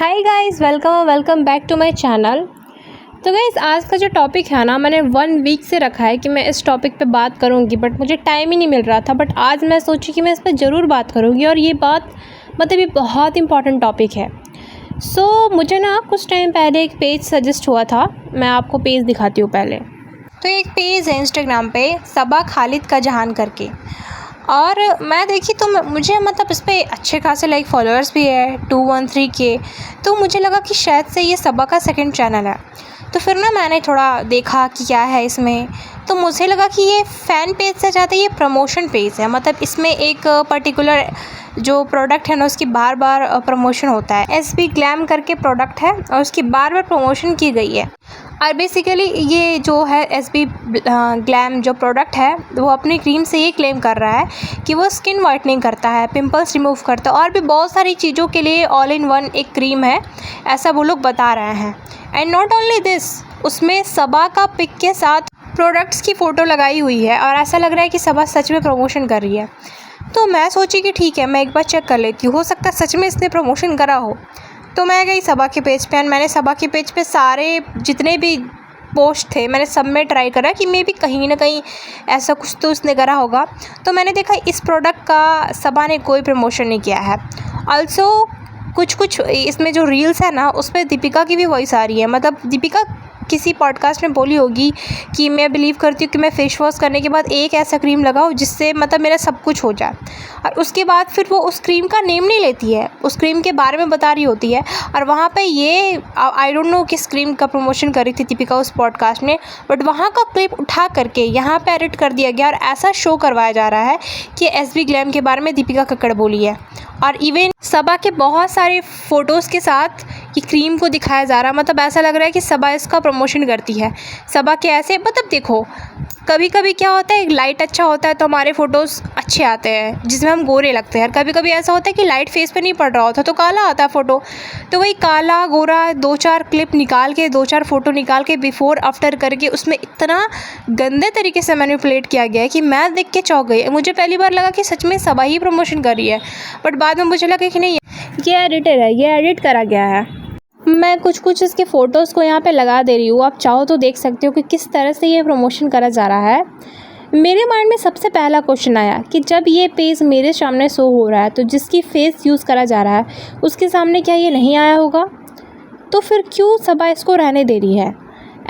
Hi guys, welcome back to my channel. तो guys, आज का जो टॉपिक है ना, मैंने 1 वीक से रखा है कि मैं इस टॉपिक पे बात करूँगी, बट मुझे टाइम ही नहीं मिल रहा था। बट आज मैं सोची कि मैं इस पर ज़रूर बात करूँगी, और ये बात मतलब ये बहुत इंपॉर्टेंट टॉपिक है। मुझे ना कुछ टाइम पहले एक पेज सजेस्ट हुआ था। मैं आपको पेज दिखाती हूँ पहले। तो एक पेज है इंस्टाग्राम पे, सबा खालिद का जहान करके। और मैं देखी तो मुझे मतलब इस पर अच्छे खासे लाइक फॉलोअर्स भी है 213 के। तो मुझे लगा कि शायद से ये सबा का सेकंड चैनल है। तो फिर ना मैंने थोड़ा देखा कि क्या है इसमें। तो मुझे लगा कि ये फ़ैन पेज से ज़्यादा ये प्रमोशन पेज है। मतलब इसमें एक पर्टिकुलर जो प्रोडक्ट है ना, उसकी बार बार प्रमोशन होता है। एसबी ग्लैम करके प्रोडक्ट है और उसकी बार बार प्रमोशन की गई है। और बेसिकली ये जो है एसबी ग्लैम जो प्रोडक्ट है, वो अपनी क्रीम से ये क्लेम कर रहा है कि वो स्किन वाइटनिंग करता है, पिंपल्स रिमूव करता है, और भी बहुत सारी चीज़ों के लिए ऑल इन वन एक क्रीम है, ऐसा वो लोग बता रहे हैं। एंड नॉट ओनली दिस, उसमें सबा का पिक के साथ प्रोडक्ट्स की फ़ोटो लगाई हुई है, और ऐसा लग रहा है कि सबा सच में प्रमोशन कर रही है। तो मैं सोची कि ठीक है, मैं एक बार चेक कर लेती हूँ, हो सकता है सच में इसने प्रमोशन करा हो। तो मैं गई सबा के पेज पे, एंड मैंने सबा के पेज पे सारे जितने भी पोस्ट थे मैंने सब में ट्राई करा कि मे भी कहीं ना कहीं ऐसा कुछ तो उसने करा होगा। तो मैंने देखा इस प्रोडक्ट का सबा ने कोई प्रमोशन नहीं किया है। ऑल्सो कुछ इसमें जो रील्स है ना, उस पर दीपिका की भी वॉइस आ रही है। मतलब दीपिका किसी पॉडकास्ट में बोली होगी कि मैं बिलीव करती हूँ कि मैं फेस वॉश करने के बाद एक ऐसा क्रीम लगाऊँ जिससे मतलब मेरा सब कुछ हो जाए। और उसके बाद फिर वो उस क्रीम का नेम नहीं लेती है, उस क्रीम के बारे में बता रही होती है। और वहाँ पे ये आई डोंट नो किस क्रीम का प्रमोशन कर रही थी दीपिका उस पॉडकास्ट में, बट वहाँ का क्लिप उठा करके यहाँ पे एडिट कर दिया गया और ऐसा शो करवाया जा रहा है कि एसबी ग्लैम के बारे में दीपिका कक्कड़ बोली है। और इवन सबा के बहुत सारे फ़ोटोज़ के साथ ये क्रीम को दिखाया जा रहा है। मतलब ऐसा लग रहा है कि सबा इसका प्रमोशन करती है। सबा के ऐसे मतलब देखो, कभी कभी क्या होता है, लाइट अच्छा होता है तो हमारे फ़ोटोज़ अच्छे आते हैं जिसमें हम गोरे लगते हैं। कभी कभी ऐसा होता है कि लाइट फेस पे नहीं पड़ रहा होता तो काला आता है फ़ोटो। तो वही काला गोरा 2-4 क्लिप निकाल के, 2-4 फ़ोटो निकाल के बिफ़ोर आफ्टर करके उसमें इतना गंदे तरीके से मैनिपुलेट किया गया है कि मैं देख के चौंक गई। मुझे पहली बार लगा कि सच में सबा ही प्रमोशन कर रही है, बट बाद में मुझे लगा कि नहीं, ये एडिटेड है, ये एडिट करा गया है। मैं कुछ इसके फ़ोटोज़ को यहाँ पे लगा दे रही हूँ, आप चाहो तो देख सकते हो कि किस तरह से ये प्रमोशन करा जा रहा है। मेरे माइंड में सबसे पहला क्वेश्चन आया कि जब ये पेज मेरे सामने शो हो रहा है तो जिसकी फेस यूज़ करा जा रहा है उसके सामने क्या ये नहीं आया होगा? तो फिर क्यों सबा इसको रहने दे रही है?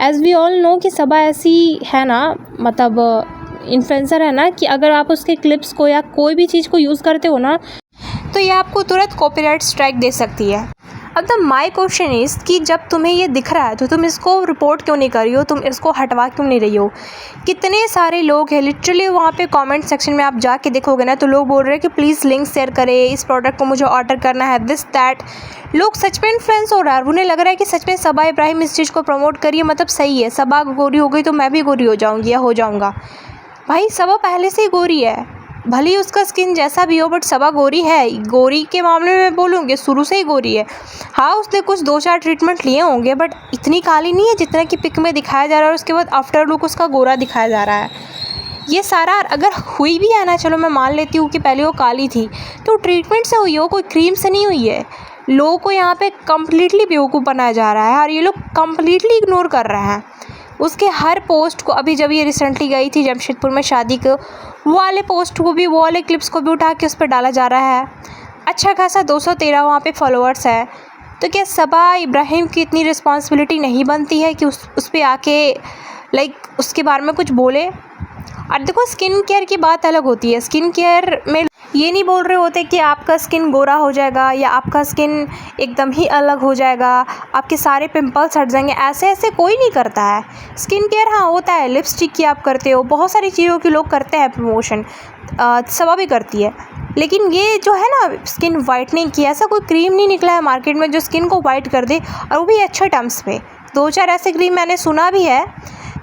एज़ वी ऑल नो कि सबा ऐसी है ना, मतलब इन्फ्लुएंसर है ना, कि अगर आप उसके क्लिप्स को या कोई भी चीज़ को यूज़ करते हो ना, तो ये आपको तुरंत कॉपीराइट स्ट्राइक दे सकती है। अब द माई क्वेश्चन इज़ कि जब तुम्हें ये दिख रहा है तो तुम इसको रिपोर्ट क्यों नहीं कर रही हो, तुम इसको हटवा क्यों नहीं रही हो? कितने सारे लोग हैं लिटरली, वहाँ पे कमेंट सेक्शन में आप जाके देखोगे ना तो लोग बोल रहे हैं कि प्लीज़ लिंक शेयर करें, इस प्रोडक्ट को मुझे ऑर्डर करना है, दिस दैट। लोग सच में इन्फ्लुएंस हो रहा है, उन्हें लग रहा है कि सच में सबा इब्राहिम इस चीज़ को प्रमोट करिए, मतलब सही है, सबा गोरी हो गई तो मैं भी गोरी हो जाऊँगी या हो जाऊँगा। भाई सबा पहले से ही गोरी है, भले ही उसका स्किन जैसा भी हो, बट सबा गोरी है। गोरी के मामले में बोलूँगी शुरू से ही गोरी है। हाँ, उसने कुछ 2-4 ट्रीटमेंट लिए होंगे, बट इतनी काली नहीं है जितना कि पिक में दिखाया जा रहा है और उसके बाद आफ्टर लुक उसका गोरा दिखाया जा रहा है। ये सारा अगर हुई भी है ना, चलो मैं मान लेती हूँ कि पहले वो काली थी, तो ट्रीटमेंट से हुई हो, कोई क्रीम से नहीं हुई है। लोगों को यहाँ पे कम्प्लीटली बेवकूफ़ बनाया जा रहा है और ये लोग कम्प्लीटली इग्नोर कर रहे हैं उसके हर पोस्ट को। अभी जब ये रिसेंटली गई थी जमशेदपुर में शादी को, वो वाले पोस्ट को भी, वो वाले क्लिप्स को भी उठा के उस पर डाला जा रहा है। अच्छा खासा 213 वहाँ पे फॉलोअर्स है। तो क्या सबा इब्राहिम की इतनी रिस्पॉन्सिबिलिटी नहीं बनती है कि उस पर आके लाइक उसके बारे में कुछ बोले? और देखो, स्किन केयर की बात अलग होती है। स्किन केयर में ये नहीं बोल रहे होते कि आपका स्किन गोरा हो जाएगा या आपका स्किन एकदम ही अलग हो जाएगा, आपके सारे पिंपल्स हट जाएंगे, ऐसे कोई नहीं करता है। स्किन केयर हाँ होता है, लिपस्टिक की आप करते हो, बहुत सारी चीज़ों की लोग करते हैं प्रमोशन, सबा भी करती है। लेकिन ये जो है ना स्किन वाइटनिंग की, ऐसा कोई क्रीम नहीं निकला है मार्केट में जो स्किन को वाइट कर दे, और वो भी अच्छे टर्म्स पे। 2-4 ऐसे क्रीम मैंने सुना भी है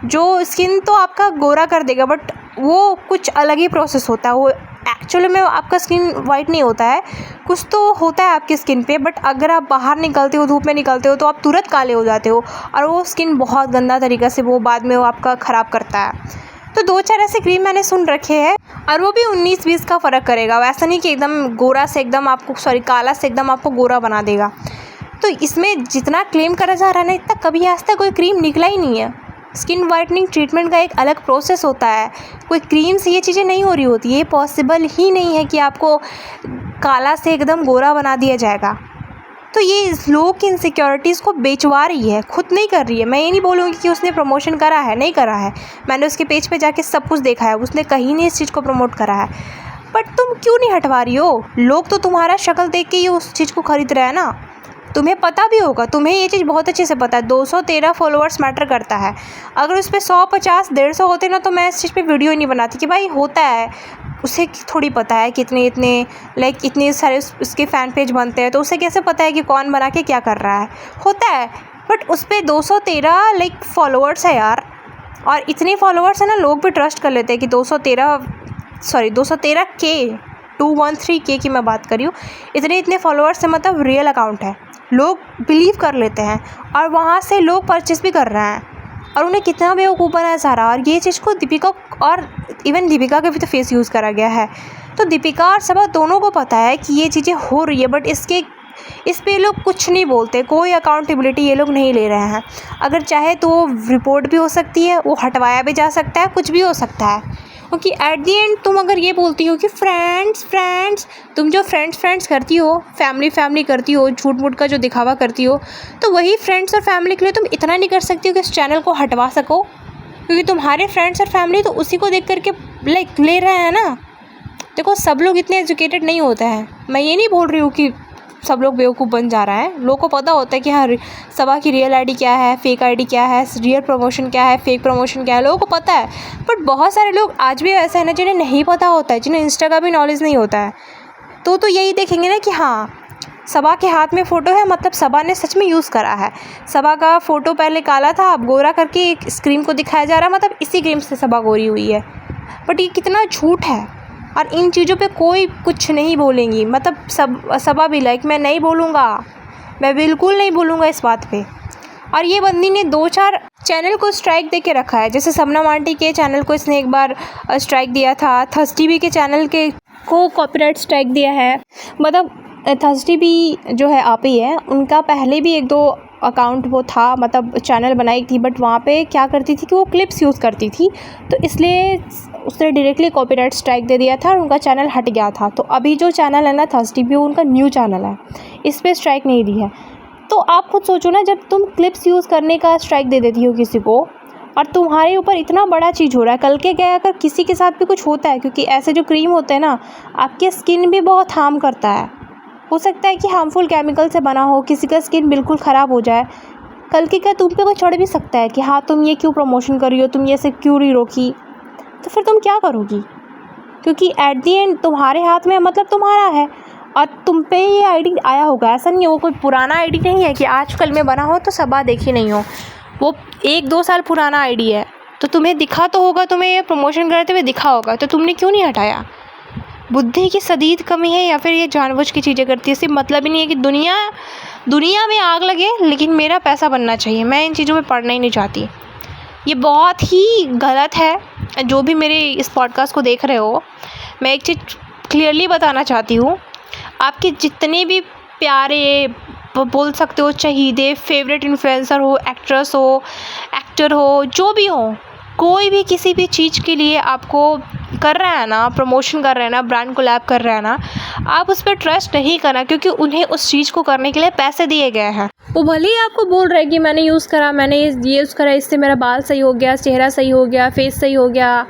जो स्किन तो आपका गोरा कर देगा, बट वो कुछ अलग ही प्रोसेस होता है। वो एक्चुअली में आपका स्किन वाइट नहीं होता है, कुछ तो होता है आपकी स्किन पे, बट अगर आप बाहर निकलते हो, धूप में निकलते हो, तो आप तुरंत काले हो जाते हो, और वो स्किन बहुत गंदा तरीक़ा से वो बाद में वो आपका ख़राब करता है। तो 2-4 ऐसे क्रीम मैंने सुन रखे हैं, और वो भी 19-20 का फ़र्क करेगा। वैसा नहीं कि एकदम गोरा से एकदम आपको काला से एकदम आपको गोरा बना देगा। तो इसमें जितना क्लेम करा जा रहा है ना, इतना कभी आज तक कोई क्रीम निकला ही नहीं है। स्किन वाइटनिंग ट्रीटमेंट का एक अलग प्रोसेस होता है, कोई क्रीम से ये चीज़ें नहीं हो रही होती। ये पॉसिबल ही नहीं है कि आपको काला से एकदम गोरा बना दिया जाएगा। तो ये लोगों की इनसिक्योरिटीज़ को बेचवा रही है, खुद नहीं कर रही है। मैं ये नहीं बोलूँगी कि उसने प्रमोशन करा है, नहीं करा है। मैंने उसके पेज पे जाके सब कुछ देखा है, उसने कहीं नहीं इस चीज़ को प्रमोट करा है। बट तुम क्यों नहीं हटवा रही हो? लोग तो तुम्हारा शक्ल देख के ही उस चीज़ को खरीद रहे हैं ना। तुम्हें पता भी होगा, तुम्हें ये चीज़ बहुत अच्छे से पता है, 213 फॉलोअर्स मैटर करता है। अगर उस पर 100, 50, 150 होते ना, तो मैं इस चीज़ पे वीडियो ही नहीं बनाती कि भाई होता है। उसे थोड़ी पता है कितने इतने सारे उसके फ़ैन पेज बनते हैं, तो उसे कैसे पता है कि कौन बना के क्या कर रहा है। होता है, बट उस पर 213 फॉलोअर्स है यार। और इतने फॉलोअर्स है ना, लोग भी ट्रस्ट कर लेते हैं कि 213 के 213 के की मैं बात कर रही हूँ। इतने फॉलोअर्स से मतलब रियल अकाउंट है, लोग बिलीव कर लेते हैं और वहाँ से लोग परचेस भी कर रहे हैं। और उन्हें कितना बेवकूफ़ बनाया जा रहा है। और ये चीज़ को दीपिका और इवन दीपिका का भी तो फेस यूज़ करा गया है। तो दीपिका और सबा दोनों को पता है कि ये चीज़ें हो रही है, बट इस पे लोग कुछ नहीं बोलते, कोई अकाउंटेबिलिटी ये लोग नहीं ले रहे हैं। अगर चाहे तो वो रिपोर्ट भी हो सकती है, वो हटवाया भी जा सकता है, कुछ भी हो सकता है। क्योंकि एट दी एंड तुम अगर ये बोलती हो कि फ्रेंड्स, तुम जो फ्रेंड्स करती हो, फैमिली करती हो, झूठ मूठ का जो दिखावा करती हो, तो वही फ्रेंड्स और फैमिली के लिए तुम इतना नहीं कर सकती हो कि इस चैनल को हटवा सको। क्योंकि तुम्हारे फ्रेंड्स और फैमिली तो उसी को देख करके ले रहे हैं ना। देखो, सब लोग इतने एजुकेटेड नहीं होते हैं। मैं ये नहीं बोल रही हूँ कि सब लोग बेवकूफ़ बन जा रहा है। लोगों को पता होता है कि हाँ, सबा की रियल आईडी क्या है, फेक आईडी क्या है, रियल प्रमोशन क्या है, फेक प्रमोशन क्या है, लोगों को पता है। बट बहुत सारे लोग आज भी ऐसे हैं ना जिन्हें नहीं पता होता है, जिन्हें इंस्टा का भी नॉलेज नहीं होता है। तो यही देखेंगे ना कि हाँ, सबा के हाथ में फ़ोटो है, मतलब सबा ने सच में यूज़ करा है। सबा का फ़ोटो पहले काला था, अब गोरा करके एक क्रीम को दिखाया जा रहा है, मतलब इसी क्रीम से सबा गोरी हुई है। बट ये कितना झूठ है। और इन चीज़ों पे कोई कुछ नहीं बोलेंगी, मतलब सबा भी मैं नहीं बोलूँगा, मैं बिल्कुल नहीं बोलूँगा इस बात पे। और ये बंदी ने 2-4 चैनल को स्ट्राइक दे के रखा है। जैसे शबनम आंटी के चैनल को इसने एक बार स्ट्राइक दिया था, थर्स टीवी के चैनल को कॉपीराइट स्ट्राइक दिया है। मतलब थर्स टीवी जो है आप ही है, उनका पहले भी 1-2 अकाउंट वो था, मतलब चैनल बनाई थी, बट वहाँ पे क्या करती थी कि वो क्लिप्स यूज़ करती थी, तो इसलिए उसने डायरेक्टली कॉपीराइट स्ट्राइक दे दिया था और उनका चैनल हट गया था। तो अभी जो चैनल है ना थर्स टीवी, उनका न्यू चैनल है, इस पर स्ट्राइक नहीं दी है। तो आप खुद सोचो ना, जब तुम क्लिप्स यूज़ करने का स्ट्राइक दे देती हो किसी को और तुम्हारे ऊपर इतना बड़ा चीज़ हो रहा है, कल के क्या अगर किसी के साथ भी कुछ होता है, क्योंकि ऐसे जो क्रीम होते हैं ना, आपके स्किन भी बहुत हार्म करता है। हो सकता है कि हार्मफुल केमिकल से बना हो, किसी का स्किन बिल्कुल ख़राब हो जाए। कल के क्या तुम पे कोई चढ़ भी सकता है कि हाँ, तुम ये क्यों प्रमोशन कर रही हो, तुम ये से क्यों नहीं रोकी, तो फिर तुम क्या करोगी? क्योंकि एट दी एंड तुम्हारे हाथ में, मतलब तुम्हारा है और तुम पे ये आईडी आया होगा। ऐसा नहीं है वो कोई पुराना आईडी नहीं है कि आजकल में बना हो तो सबा देखी नहीं हो, वो 1-2 साल पुराना आईडी है। तो तुम्हें दिखा तो होगा, तुम्हें ये प्रमोशन करते हुए दिखा होगा, तो तुमने क्यों नहीं हटाया? बुद्धि की शदीद कमी है या फिर ये जानबूझ की चीज़ें करती है। सिर्फ मतलब ही नहीं है कि दुनिया में आग लगे लेकिन मेरा पैसा बनना चाहिए। मैं इन चीज़ों में पढ़ना ही नहीं चाहती। ये बहुत ही गलत है। जो भी मेरे इस पॉडकास्ट को देख रहे हो, मैं एक चीज़ क्लियरली बताना चाहती हूँ, आपके जितने भी प्यारे, बोल सकते हो शहीदे, फेवरेट इन्फ्लुएंसर हो, एक्ट्रेस हो, एक्टर हो, जो भी हो, कोई भी किसी भी चीज़ के लिए आपको कर रहा है ना, प्रमोशन कर रहा है ना, ब्रांड कोलैब कर रहा है ना, आप उस पर ट्रस्ट नहीं करना, क्योंकि उन्हें उस चीज़ को करने के लिए पैसे दिए गए हैं। वो भले ही आपको बोल रहे हैं कि मैंने यूज़ करा, मैंने ये यूज़ करा, इससे मेरा बाल सही हो गया, चेहरा सही हो गया, फेस सही हो गया,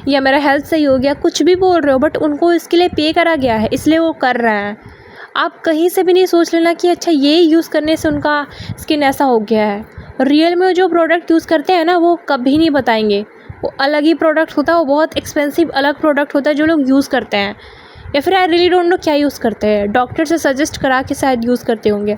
या मेरा हेल्थ सही हो गया, कुछ भी बोल रहे हो, बट उनको इसके लिए पे करा गया है, इसलिए वो कर रहे हैं। आप कहीं से भी नहीं सोच लेना कि अच्छा ये यूज़ करने से उनका स्किन ऐसा हो गया है। रियल में जो प्रोडक्ट यूज़ करते हैं ना, वो कभी नहीं बताएंगे। वो अलग ही प्रोडक्ट होता है, वो बहुत एक्सपेंसिव अलग प्रोडक्ट होता है जो लोग यूज़ करते हैं, या फिर आई रियली डोंट नो क्या यूज़ करते हैं, डॉक्टर से सजेस्ट करा के शायद यूज़ करते होंगे।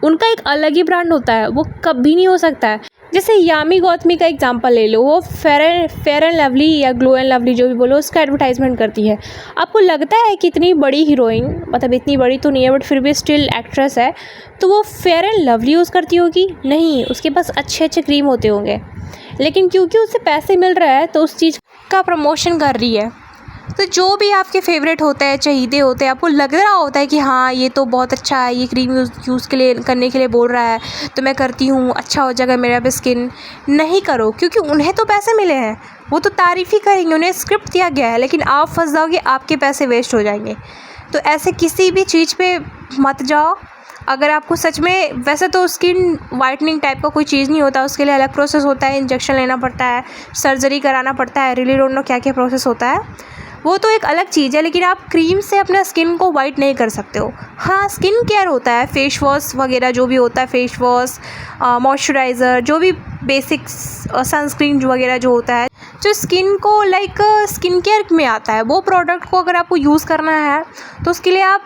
उनका एक अलग ही ब्रांड होता है, वो कभी नहीं हो सकता है। जैसे यामी गौतमी का एग्जांपल ले लो, वो फेयर एंड लवली या ग्लो एंड लवली जो भी बोलो, उसका एडवर्टाइजमेंट करती है। आपको लगता है कि इतनी बड़ी हीरोइन, मतलब इतनी बड़ी तो नहीं है बट फिर भी स्टिल एक्ट्रेस है, तो वो फेयर एंड लवली यूज़ करती होगी? नहीं, उसके पास अच्छे क्रीम होते होंगे, लेकिन क्योंकि उसे पैसे मिल रहा है तो उस चीज़ का प्रमोशन कर रही है। तो जो भी आपके फेवरेट होता है, चहीते होते हैं, आपको लग रहा होता है कि हाँ ये तो बहुत अच्छा है, ये क्रीम यूज़ के लिए करने के लिए बोल रहा है तो मैं करती हूँ, अच्छा हो जाएगा मेरा भी स्किन। नहीं करो, क्योंकि उन्हें तो पैसे मिले हैं, वो तो तारीफ़ ही करेंगे, उन्हें स्क्रिप्ट दिया गया है, लेकिन आप फंस जाओगे, आपके पैसे वेस्ट हो जाएंगे। तो ऐसे किसी भी चीज़ पे मत जाओ। अगर आपको सच में, वैसे तो स्किन वाइटनिंग टाइप का कोई चीज़ नहीं होता, उसके लिए अलग प्रोसेस होता है, इंजेक्शन लेना पड़ता है, सर्जरी कराना पड़ता है, रियली डोंट नो क्या क्या प्रोसेस होता है, वो तो एक अलग चीज़ है। लेकिन आप क्रीम से अपना स्किन को वाइट नहीं कर सकते हो। हाँ, स्किन केयर होता है, फेस वॉश वगैरह जो भी होता है, फेस वॉश, मॉइस्चराइज़र, जो भी बेसिक सनस्क्रीन वगैरह जो होता है, जो स्किन को लाइक स्किन केयर में आता है, वो प्रोडक्ट को अगर आपको यूज़ करना है तो उसके लिए आप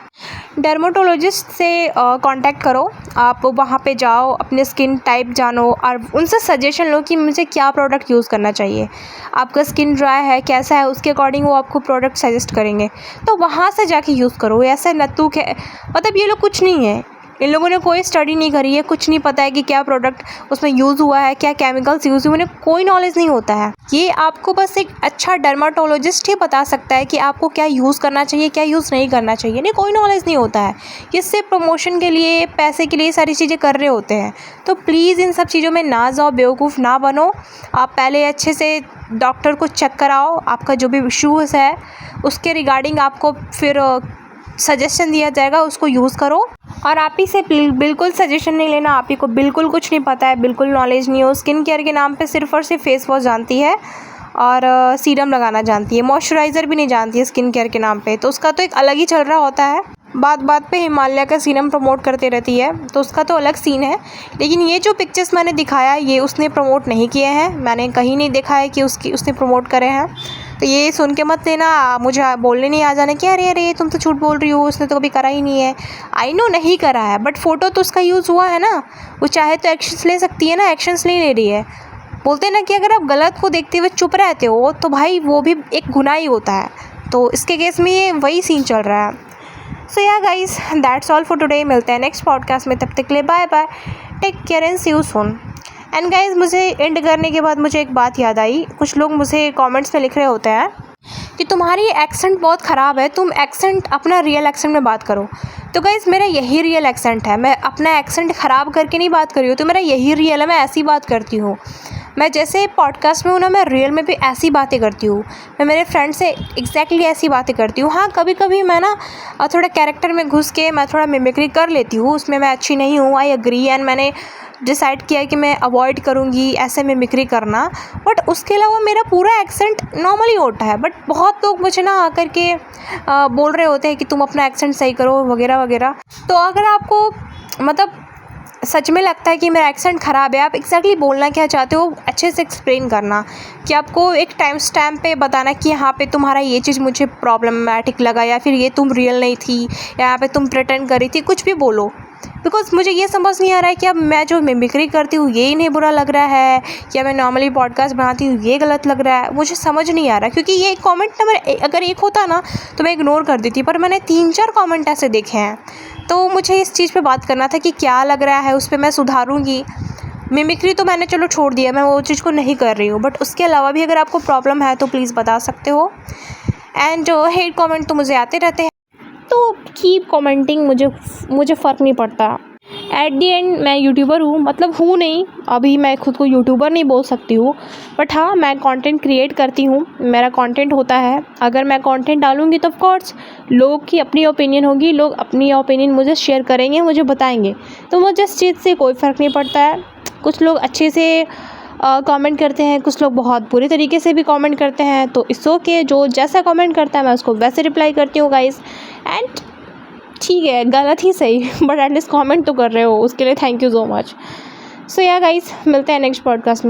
डर्मेटोलॉजिस्ट से कांटेक्ट करो। आप वहाँ पे जाओ, अपने स्किन टाइप जानो और उनसे सजेशन लो कि मुझे क्या प्रोडक्ट यूज़ करना चाहिए। आपका स्किन ड्राई है, कैसा है, उसके अकॉर्डिंग वो आपको प्रोडक्ट सजेस्ट करेंगे, तो वहाँ से जाके यूज़ करो। ऐसे नत्थुक है, मतलब ये लोग कुछ नहीं है, इन लोगों ने कोई स्टडी नहीं करी है, कुछ नहीं पता है कि क्या प्रोडक्ट उसमें यूज़ हुआ है, क्या केमिकल्स यूज़ हुए, उन्हें कोई नॉलेज नहीं होता है। ये आपको बस एक अच्छा डर्माटोलॉजिस्ट ही बता सकता है कि आपको क्या यूज़ करना चाहिए, क्या यूज़ नहीं करना चाहिए, नहीं कोई नॉलेज नहीं होता है। ये सिर्फ प्रमोशन के लिए, पैसे के लिए सारी चीज़ें कर रहे होते हैं। तो प्लीज़ इन सब चीज़ों में ना जाओ, बेवकूफ़ ना बनो। आप पहले अच्छे से डॉक्टर को चेक कराओ, आपका जो भी इश्यूज़ है उसके रिगार्डिंग आपको फिर सजेशन दिया जाएगा, उसको यूज़ करो। और आप ही से बिल्कुल सजेशन नहीं लेना, आप ही को बिल्कुल कुछ नहीं पता है, बिल्कुल नॉलेज नहीं हो। स्किन केयर के नाम पे सिर्फ़ और सिर्फ फेस वॉश जानती है और सीरम लगाना जानती है, मॉइस्चराइज़र भी नहीं जानती है स्किन केयर के नाम पे। तो उसका तो एक अलग ही चल रहा होता है, बात बात पे हिमालय का सीरम प्रमोट करते रहती है, तो उसका तो अलग सीन है। लेकिन ये जो पिक्चर्स मैंने दिखाया, ये उसने प्रमोट नहीं किए हैं, मैंने कहीं नहीं देखा है कि उसने प्रमोट करे हैं। तो ये सुन के मत लेना, मुझे बोलने नहीं आ जाने कि अरे अरे तुम तो झूठ बोल रही हो, उसने तो कभी करा ही नहीं है। आई नो नहीं करा है, बट फ़ोटो तो उसका यूज़ हुआ है ना, वो चाहे तो एक्शंस ले सकती है ना, एक्शंस नहीं ले रही है। बोलते हैं ना कि अगर आप गलत को देखते हुए चुप रहते हो तो भाई वो भी एक गुनाह ही होता है। तो इसके केस में ये वही सीन चल रहा है। So yeah guys, that's all for today. मिलते हैं नेक्स्ट पॉडकास्ट में, तब तक के लिए bye bye, take care and see you soon. And guys, मुझे एंड करने के बाद मुझे एक बात याद आई। कुछ लोग मुझे कमेंट्स में लिख रहे होते हैं कि तुम्हारी एक्सेंट बहुत ख़राब है, तुम एक्सेंट अपना रियल एक्सेंट में बात करो। तो गाइस, मेरा यही रियल एक्सेंट है, मैं अपना एक्सेंट ख़राब करके नहीं बात कर रही हूँ, तो मेरा यही रियल है, मैं ऐसी बात करती हूँ। मैं जैसे पॉडकास्ट में हूँ ना, मैं रियल में भी ऐसी बातें करती हूँ, मैं मेरे फ्रेंड से एग्जैक्टली ऐसी बातें करती हूँ। हाँ, कभी कभी मैं ना थोड़ा कैरेक्टर में घुस के मैं थोड़ा मिमिक्री कर लेती हूँ, उसमें मैं अच्छी नहीं हूँ, आई एग्री, एंड मैंने डिसाइड किया कि मैं अवॉइड करूँगी ऐसे मिमिक्री करना। बट उसके अलावा मेरा पूरा एक्सेंट नॉर्मली होता है। बट बहुत लोग मुझे ना आकर के बोल रहे होते हैं कि तुम अपना एक्सेंट सही करो वगैरह वगैरह। तो अगर आपको मतलब सच में लगता है कि मेरा एक्सेंट ख़राब है, आप एग्जैक्टली बोलना क्या चाहते हो अच्छे से एक्सप्लेन करना, कि आपको एक टाइम स्टैम्प पे बताना कि यहाँ पे तुम्हारा ये चीज़ मुझे प्रॉब्लमैटिक लगा, या फिर ये तुम रियल नहीं थी, या यहाँ पे तुम प्रिटेंड कर रही थी, कुछ भी बोलो। बिकॉज मुझे ये समझ नहीं आ रहा है कि अब मैं जो मिमिक्री करती हूँ ये इन्हें बुरा लग रहा है, या मैं नॉर्मली पॉडकास्ट बनाती हूँ ये गलत लग रहा है, मुझे समझ नहीं आ रहा। क्योंकि ये कमेंट नंबर अगर एक होता ना तो मैं इग्नोर कर देती, पर मैंने 3-4 कमेंट ऐसे देखे हैं, तो मुझे इस चीज़ पे बात करना था कि क्या लग रहा है, उस पर मैं सुधारूँगी। मिमिक्री तो मैंने चलो छोड़ दिया, मैं वो चीज़ को नहीं कर रही हूँ, बट उसके अलावा भी अगर आपको प्रॉब्लम है तो प्लीज़ बता सकते हो। एंड हेट कमेंट तो मुझे आते रहते हैं, तो कीप कमेंटिंग, मुझे फ़र्क नहीं पड़ता। एट दी एंड मैं यूट्यूबर हूँ, मतलब हूँ नहीं, अभी मैं खुद को यूट्यूबर नहीं बोल सकती हूँ, बट हाँ मैं कंटेंट क्रिएट करती हूँ, मेरा कंटेंट होता है। अगर मैं कंटेंट डालूँगी तो ऑफकोर्स लोगों की अपनी ओपिनियन होगी, लोग अपनी ओपिनियन मुझे शेयर करेंगे, मुझे बताएंगे, तो मुझे इस चीज़ से कोई फ़र्क नहीं पड़ता है। कुछ लोग अच्छे से कमेंट करते हैं, कुछ लोग बहुत बुरी तरीके से भी कमेंट करते हैं, तो इट्स ओके, जो जैसा कमेंट करता है मैं उसको वैसे रिप्लाई करती हूँ गाइस। एंड ठीक है, गलत ही सही, बट एटलीस्ट कमेंट तो कर रहे हो, उसके लिए thank you so much. So yeah guys, मिलते हैं नेक्स्ट पॉडकास्ट में।